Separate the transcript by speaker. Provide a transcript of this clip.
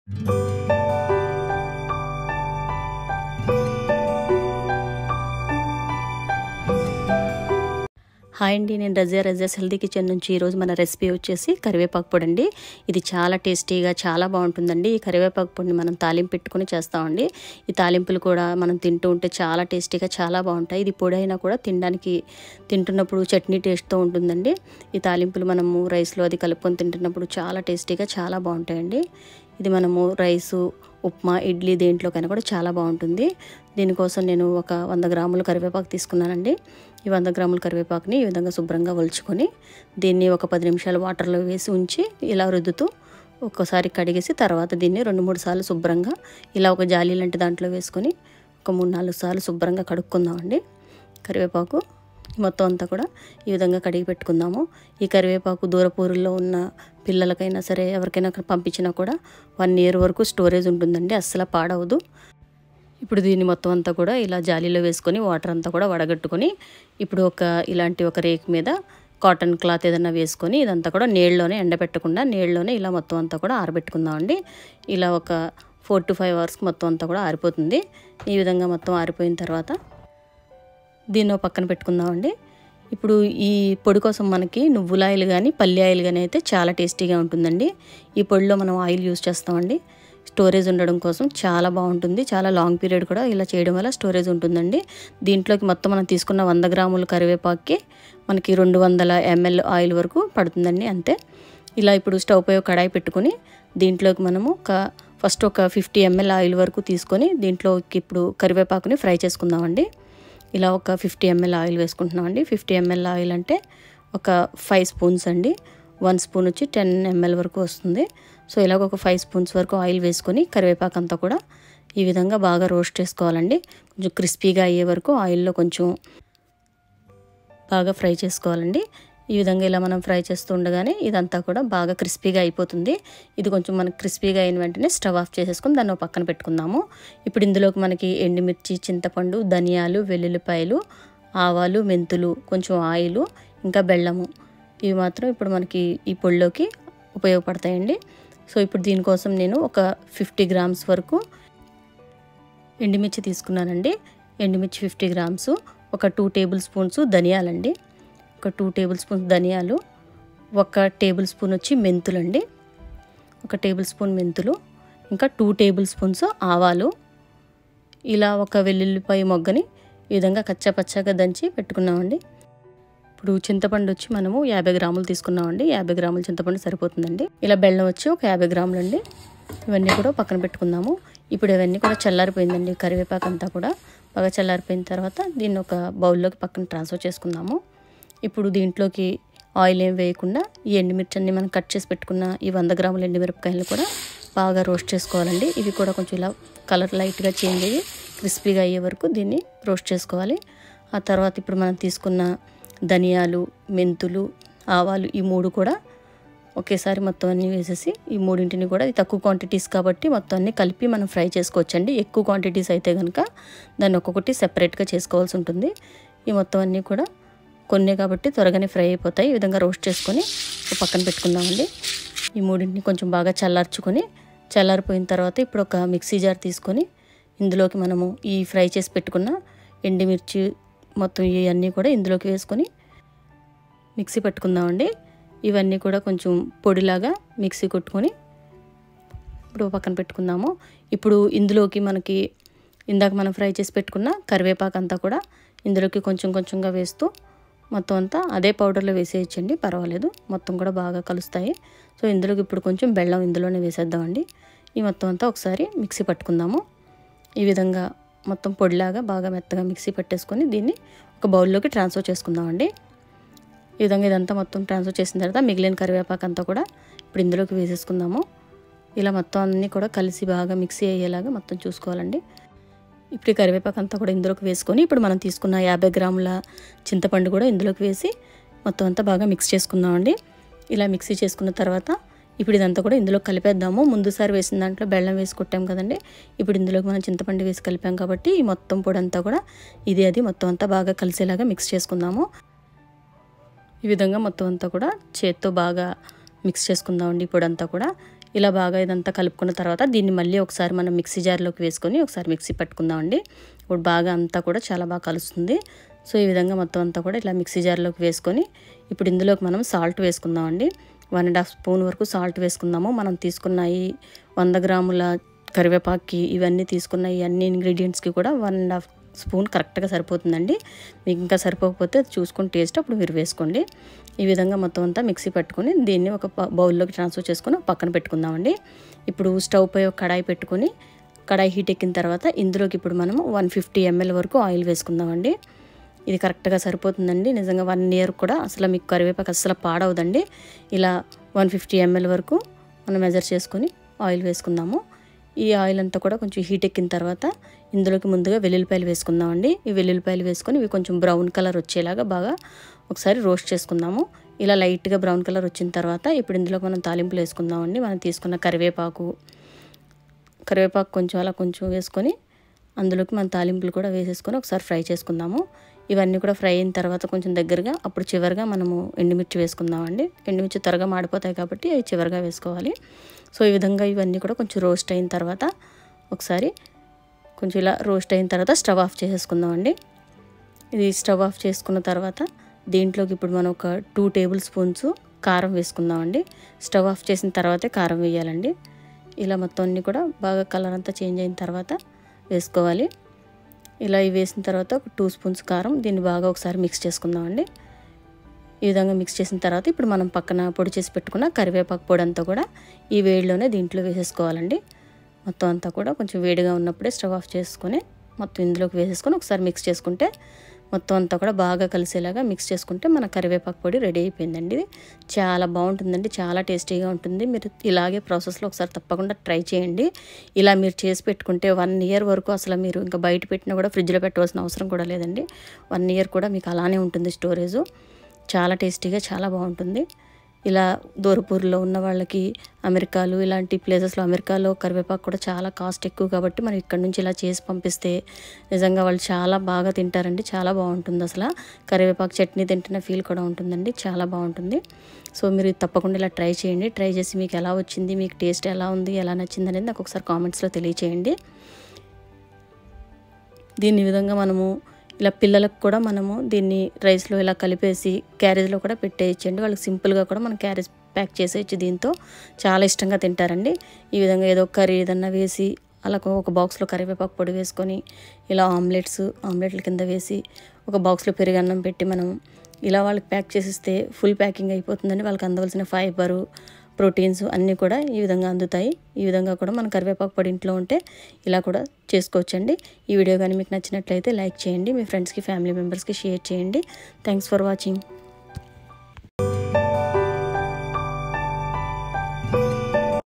Speaker 1: Hi అండి, నేను Razia's healthy kitchen నుంచి ఈరోజు మన రెసిపీ వచ్చేసి కరివేపాకు పొడి అండి. ఇది చాలా టేస్టీగా చాలా బాగుంటుందండి. ఈ కరివేపాకు పొడిని మనం తాలింపు పెట్టుకుని చేస్తామండి. ఈ తాలింపులు కూడా మనం తింటూ ఉంటే చాలా టేస్టీగా చాలా బాగుంటాయి. ఇది పొడి అయినా కూడా తింటున్నప్పుడు చట్నీ టేస్ట్తో ఉంటుందండి. ఈ తాలింపులు మనము రైస్లో అది కలుపుకొని తింటున్నప్పుడు చాలా టేస్టీగా చాలా బాగుంటాయండి. ఇది మనము రైసు, ఉప్మా, ఇడ్లీ దేంట్లోకైనా కూడా చాలా బాగుంటుంది. దీనికోసం నేను ఒక 100 గ్రాముల కరివేపాకు తీసుకున్నానండి. ఈ 100 గ్రాముల కరివేపాకుని ఈ విధంగా శుభ్రంగా ఒలుచుకొని దీన్ని ఒక 10 నిమిషాలు వాటర్లో వేసి ఉంచి ఇలా రుద్దుతూ ఒక్కసారి కడిగేసి తర్వాత దీన్ని 2-3 సార్లు శుభ్రంగా ఇలా ఒక జాలి లాంటి దాంట్లో వేసుకొని ఒక 3-4 సార్లు శుభ్రంగా కడుక్కుందామండి. కరివేపాకు మొత్తం అంతా కూడా ఈ విధంగా కడిగి పెట్టుకుందాము. ఈ కరివేపాకు దూరపూరుల్లో ఉన్న పిల్లలకైనా సరే ఎవరికైనా పంపించినా కూడా 1 ఇయర్ వరకు స్టోరేజ్ ఉంటుందండి, అస్సలు పాడవదు. ఇప్పుడు దీన్ని మొత్తం అంతా కూడా ఇలా జాలీలో వేసుకొని వాటర్ అంతా కూడా వడగట్టుకొని ఇప్పుడు ఇలాంటి ఒక రేక్ మీద కాటన్ క్లాత్ ఏదైనా వేసుకొని ఇదంతా కూడా నీళ్ళలోనే ఎండబెట్టకుండా నీళ్ళలోనే ఇలా మొత్తం అంతా కూడా ఆరబెట్టుకుందామండి. ఇలా ఒక 4 to 5 అవర్స్కి మొత్తం అంతా కూడా ఆరిపోతుంది. ఈ విధంగా మొత్తం ఆరిపోయిన తర్వాత దీన్ని పక్కన పెట్టుకుందామండి. ఇప్పుడు ఈ పొడి కోసం మనకి నువ్వుల ఆయిల్ కానీ పల్లి ఆయిల్ కానీ అయితే చాలా టేస్టీగా ఉంటుందండి. ఈ పొడిలో మనం ఆయిల్ యూజ్ చేస్తామండి. స్టోరేజ్ ఉండడం కోసం చాలా బాగుంటుంది. చాలా లాంగ్ పీరియడ్ కూడా ఇలా చేయడం వల్ల స్టోరేజ్ ఉంటుందండి. దీంట్లోకి మొత్తం మనం తీసుకున్న 100 గ్రాముల కరివేపాకుకి మనకి 200 ml ఆయిల్ వరకు పడుతుందండి, అంతే. ఇలా ఇప్పుడు స్టవ్ పై కడాయి పెట్టుకొని దీంట్లోకి మనము ఫస్ట్ ఒక 50 ml ఆయిల్ వరకు తీసుకొని దీంట్లోకి ఇప్పుడు కరివేపాకుని ఫ్రై చేసుకుందామండి. ఇలా ఒక 50 ml ఆయిల్ వేసుకుంటున్నామండి. 50 ml ఆయిల్ అంటే ఒక 5 స్పూన్స్ అండి. 1 స్పూన్ వచ్చి 10 ml వరకు వస్తుంది. సో ఇలాగ ఒక 5 స్పూన్స్ వరకు ఆయిల్ వేసుకొని కరివేపాకు అంతా కూడా ఈ విధంగా బాగా రోస్ట్ చేసుకోవాలండి. కొంచెం క్రిస్పీగా అయ్యే వరకు ఆయిల్లో కొంచెం బాగా ఫ్రై చేసుకోవాలండి. ఈ విధంగా ఇలా మనం ఫ్రై చేస్తూ ఉండగానే ఇదంతా కూడా బాగా క్రిస్పీగా అయిపోతుంది. ఇది కొంచెం మనకి క్రిస్పీగా అయిన వెంటనే స్టవ్ ఆఫ్ చేసేసుకొని దాన్ని పక్కన పెట్టుకుందాము. ఇప్పుడు ఇందులోకి మనకి ఎండుమిర్చి, చింతపండు, ధనియాలు, వెల్లుల్లిపాయలు, ఆవాలు, మెంతులు, కొంచెం ఆయిల్, ఇంకా బెల్లము ఇవి మాత్రం ఇప్పుడు మనకి ఈ పొడిలోకి ఉపయోగపడతాయండి. సో ఇప్పుడు దీనికోసం నేను ఒక 50 గ్రామ్స్ వరకు ఎండుమిర్చి తీసుకున్నానండి. ఎండుమిర్చి 50 గ్రామ్స్, ఒక 2 టేబుల్ స్పూన్స్ ధనియాలండి, ఒక 2 టేబుల్ స్పూన్స్ ధనియాలు, 1 టేబుల్ స్పూన్ వచ్చి మెంతులండి, 1 టేబుల్ స్పూన్ మెంతులు, ఇంకా 2 టేబుల్ స్పూన్స్ ఆవాలు, ఇలా ఒక వెల్లుల్లిపాయ మొగ్గని ఈ విధంగా కచ్చాపచ్చాగా దంచి పెట్టుకున్నామండి. ఇప్పుడు చింతపండు వచ్చి మనము 50 గ్రాములు తీసుకున్నామండి. 50 గ్రాముల చింతపండు సరిపోతుందండి. ఇలా బెల్లం వచ్చి ఒక 50 గ్రాములు అండి. ఇవన్నీ కూడా పక్కన పెట్టుకుందాము. ఇప్పుడు ఇవన్నీ కూడా చల్లారిపోయిందండి. కరివేపాకు అంతా కూడా బాగా చల్లారిపోయిన తర్వాత దీన్ని ఒక బౌల్లోకి పక్కన ట్రాన్స్ఫర్ చేసుకుందాము. ఇప్పుడు దీంట్లోకి ఆయిల్ ఏం వేయకుండా ఈ ఎండుమిర్చి అన్ని మనం కట్ చేసి పెట్టుకున్న ఈ 100 గ్రాముల ఎండుమిరపకాయలు కూడా బాగా రోస్ట్ చేసుకోవాలండి. ఇవి కూడా కొంచెం ఇలా కలర్ లైట్గా చేంజ్ అయ్యి క్రిస్పీగా అయ్యే వరకు దీన్ని రోస్ట్ చేసుకోవాలి. ఆ తర్వాత ఇప్పుడు మనం తీసుకున్న ధనియాలు, మెంతులు, ఆవాలు ఈ 3 కూడా ఒకేసారి మొత్తం అన్నీ వేసేసి ఈ 3ంటిని కూడా ఇది తక్కువ క్వాంటిటీస్ కాబట్టి మొత్తం అన్నీ కలిపి మనం ఫ్రై చేసుకోవచ్చండి. ఎక్కువ క్వాంటిటీస్ అయితే కనుక దాన్ని ఒక్కొక్కటి సెపరేట్గా చేసుకోవాల్సి ఉంటుంది. ఈ మొత్తం అన్నీ కూడా కొన్నే కాబట్టి త్వరగానే ఫ్రై అయిపోతాయి. ఈ విధంగా రోస్ట్ చేసుకొని పక్కన పెట్టుకుందామండి. ఈ 3ంటిని కొంచెం బాగా చల్లారిపోయిన తర్వాత ఇప్పుడు ఒక మిక్సీ జార్ తీసుకొని ఇందులోకి మనము ఈ ఫ్రై చేసి పెట్టుకున్న ఎండుమిర్చి మొత్తం ఇవన్నీ కూడా ఇందులోకి వేసుకొని మిక్సీ పట్టుకుందామండి. ఇవన్నీ కూడా కొంచెం పొడిలాగా మిక్సీ కొట్టుకొని ఇప్పుడు పక్కన పెట్టుకుందాము. ఇప్పుడు ఇందులోకి మనకి ఇందాక మనం ఫ్రై చేసి పెట్టుకున్న కరివేపాకు అంతా కూడా ఇందులోకి కొంచెం కొంచెంగా వేస్తూ మొత్తం అంతా అదే పౌడర్లో వేసేయచ్చండి, పర్వాలేదు, మొత్తం కూడా బాగా కలుస్తాయి. సో ఇందులోకి ఇప్పుడు కొంచెం బెల్లం ఇందులోనే వేసేద్దామండి. ఈ మొత్తం అంతా ఒకసారి మిక్సీ పట్టుకుందాము. ఈ విధంగా మొత్తం పొడిలాగా బాగా మెత్తగా మిక్సీ పట్టేసుకొని దీన్ని ఒక బౌల్లోకి ట్రాన్స్ఫర్ చేసుకుందామండి. ఈ విధంగా ఇదంతా మొత్తం ట్రాన్స్ఫర్ చేసిన తర్వాత మిగిలిన కరివేపాకు అంతా కూడా ఇప్పుడు ఇందులోకి వేసేసుకుందాము. ఇలా మొత్తం అన్నీ కూడా కలిసి బాగా మిక్సీ అయ్యేలాగా మొత్తం చూసుకోవాలండి. ఇప్పుడు ఈ కరివేపాకు అంతా కూడా ఇందులోకి వేసుకొని ఇప్పుడు మనం తీసుకున్న 50 గ్రాముల చింతపండు కూడా ఇందులోకి వేసి మొత్తం అంతా బాగా మిక్స్ చేసుకుందామండి. ఇలా మిక్సీ చేసుకున్న తర్వాత ఇప్పుడు ఇదంతా కూడా ఇందులో కలిపేద్దాము. ముందుసారి వేసిన దాంట్లో బెల్లం వేసి కొట్టాం కదండి, ఇప్పుడు ఇందులోకి మనం చింతపండు వేసి కలిపాం కాబట్టి ఈ మొత్తం పొడి అంతా కూడా అది మొత్తం అంతా బాగా కలిసేలాగా మిక్స్ చేసుకుందాము. ఈ విధంగా మొత్తం అంతా కూడా చేత్తో బాగా మిక్స్ చేసుకుందామండి. పొడి అంతా కూడా ఇలా బాగా ఇదంతా కలుపుకున్న తర్వాత దీన్ని మళ్ళీ ఒకసారి మనం మిక్సీ జార్లోకి వేసుకొని ఒకసారి మిక్సీ పట్టుకుందామండి. ఇప్పుడు బాగా అంతా కూడా చాలా బాగా కలుస్తుంది. సో ఈ విధంగా మొత్తం అంతా కూడా ఇలా మిక్సీ జార్లోకి వేసుకొని ఇప్పుడు ఇందులోకి మనం సాల్ట్ వేసుకుందామండి. 1.5 స్పూన్ వరకు సాల్ట్ వేసుకుందాము. మనం తీసుకున్న ఈ 100 గ్రాముల కరివేపాకుకి ఇవన్నీ తీసుకున్న ఈ అన్ని ఇంగ్రీడియంట్స్కి కూడా 1.5 స్పూన్ కరెక్ట్గా సరిపోతుందండి. మీకు ఇంకా సరిపోకపోతే చూసుకొని టేస్ట్ అప్పుడు మీరు వేసుకోండి. ఈ విధంగా మొత్తం అంతా మిక్సీ పట్టుకొని దీన్ని ఒక బౌల్లోకి ట్రాన్స్ఫర్ చేసుకొని పక్కన పెట్టుకుందామండి. ఇప్పుడు స్టవ్ పై ఒక కడాయి పెట్టుకొని కడాయి హీట్ ఎక్కిన తర్వాత ఇందులోకి ఇప్పుడు మనము 150 ml వరకు ఆయిల్ వేసుకుందామండి. ఇది కరెక్ట్గా సరిపోతుందండి. నిజంగా 1 ఇయర్ కూడా అసలు మీకు కరివేపాకు అసలు పాడవదండి. ఇలా 150 ml వరకు మనం మెజర్ చేసుకొని ఆయిల్ వేసుకుందాము. ఈ ఆయిల్ అంతా కూడా కొంచెం హీట్ ఎక్కిన తర్వాత ఇందులోకి ముందుగా వెల్లుల్లిపాయలు వేసుకుందామండి. ఈ వెల్లుల్లిపాయలు వేసుకొని ఇవి కొంచెం బ్రౌన్ కలర్ వచ్చేలాగా బాగా ఒకసారి రోస్ట్ చేసుకుందాము. ఇలా లైట్గా బ్రౌన్ కలర్ వచ్చిన తర్వాత ఇప్పుడు ఇందులోకి మనం తాలింపులు వేసుకుందామండి. మనం తీసుకున్న కరివేపాకు కొంచెం అలా కొంచెం వేసుకొని అందులోకి మన తాలింపులు కూడా వేసేసుకొని ఒకసారి ఫ్రై చేసుకుందాము. ఇవన్నీ కూడా ఫ్రై అయిన తర్వాత కొంచెం దగ్గరగా అప్పుడు చివరిగా మనము ఎండుమిర్చి వేసుకుందామండి. ఎండుమిర్చి త్వరగా మాడిపోతాయి కాబట్టి అవి చివరిగా వేసుకోవాలి. సో ఈ విధంగా ఇవన్నీ కూడా కొంచెం రోస్ట్ అయిన తర్వాత ఒకసారి కొంచెం ఇలా రోస్ట్ అయిన తర్వాత స్టవ్ ఆఫ్ చేసేసుకుందామండి. ఇది స్టవ్ ఆఫ్ చేసుకున్న తర్వాత దీంట్లోకి ఇప్పుడు మనం ఒక 2 టేబుల్ స్పూన్స్ కారం వేసుకుందామండి. స్టవ్ ఆఫ్ చేసిన తర్వాతే కారం వేయాలండి. ఇలా మొత్తం అన్నీ కూడా బాగా కలర్ అంతా చేంజ్ అయిన తర్వాత వేసుకోవాలి. ఇలా ఇవి వేసిన తర్వాత ఒక 2 స్పూన్స్ కారం దీన్ని బాగా ఒకసారి మిక్స్ చేసుకుందామండి. ఈ విధంగా మిక్స్ చేసిన తర్వాత ఇప్పుడు మనం పక్కన పొడి చేసి పెట్టుకున్న కరివేపాకు పొడి అంతా కూడా ఈ వేడిలోనే దీంట్లో వేసేసుకోవాలండి. మొత్తం అంతా కూడా కొంచెం వేడిగా ఉన్నప్పుడే స్టవ్ ఆఫ్ చేసుకొని మొత్తం ఇందులోకి వేసేసుకొని ఒకసారి మిక్స్ చేసుకుంటే మొత్తం అంతా కూడా బాగా కలిసేలాగా మిక్స్ చేసుకుంటే మన కరివేపాకు పొడి రెడీ అయిపోయిందండి. ఇది చాలా బాగుంటుందండి, చాలా టేస్టీగా ఉంటుంది. మీరు ఇలాగే ప్రాసెస్లో ఒకసారి తప్పకుండా ట్రై చేయండి. ఇలా మీరు చేసి పెట్టుకుంటే 1 ఇయర్ వరకు అసలు మీరు ఇంకా బయట పెట్టినా కూడా ఫ్రిడ్జ్లో పెట్టవలసిన అవసరం కూడా లేదండి. 1 ఇయర్ కూడా మీకు అలానే ఉంటుంది స్టోరేజు. చాలా టేస్టీగా చాలా బాగుంటుంది. ఇలా దూరపూర్లో ఉన్న వాళ్ళకి అమెరికాలు ఇలాంటి ప్లేసెస్లో అమెరికాలో కరివేపాకు కూడా చాలా కాస్ట్ ఎక్కువ కాబట్టి మనం ఇక్కడ నుంచి ఇలా చేసి పంపిస్తే నిజంగా వాళ్ళు చాలా బాగా తింటారండి. చాలా బాగుంటుంది. అసలు కరివేపాకు చట్నీ తింటున్న ఫీల్ కూడా ఉంటుందండి. చాలా బాగుంటుంది. సో మీరు తప్పకుండా ఇలా ట్రై చేయండి. ట్రై చేసి మీకు ఎలా వచ్చింది, మీకు టేస్ట్ ఎలా ఉంది, ఎలా నచ్చింది అనేది నాకు ఒకసారి కామెంట్స్లో తెలియచేయండి. దీని విధంగా మనము ఇలా పిల్లలకు కూడా మనము దీన్ని రైస్లో ఇలా కలిపేసి క్యారేజ్లో కూడా పెట్టేయచ్చండి. వాళ్ళకి సింపుల్గా కూడా మనం క్యారేజ్ ప్యాక్ చేసేయచ్చు. దీంతో చాలా ఇష్టంగా తింటారండి. ఈ విధంగా ఏదో కర్రీ ఏదన్నా వేసి అలా ఒక బాక్స్లో కరివేపాకు పొడి వేసుకొని ఇలా ఆమ్లెట్ల కింద వేసి ఒక బాక్స్లో పెరుగన్నం పెట్టి మనం ఇలా వాళ్ళకి ప్యాక్ చేసిస్తే ఫుల్ ప్యాకింగ్ అయిపోతుందండి. వాళ్ళకి అందవలసిన ఫైబరు, ప్రోటీన్స్ అన్నీ కూడా ఈ విధంగా అందుతాయి. ఈ విధంగా కూడా మన కరివేపాకు పొడి ఇంట్లో ఉంటే ఇలా కూడా చేసుకోవచ్చండి. ఈ వీడియో కానీ మీకు నచ్చినట్లయితే లైక్ చేయండి. మీ ఫ్రెండ్స్కి, ఫ్యామిలీ మెంబర్స్కి షేర్ చేయండి. Thanks for watching.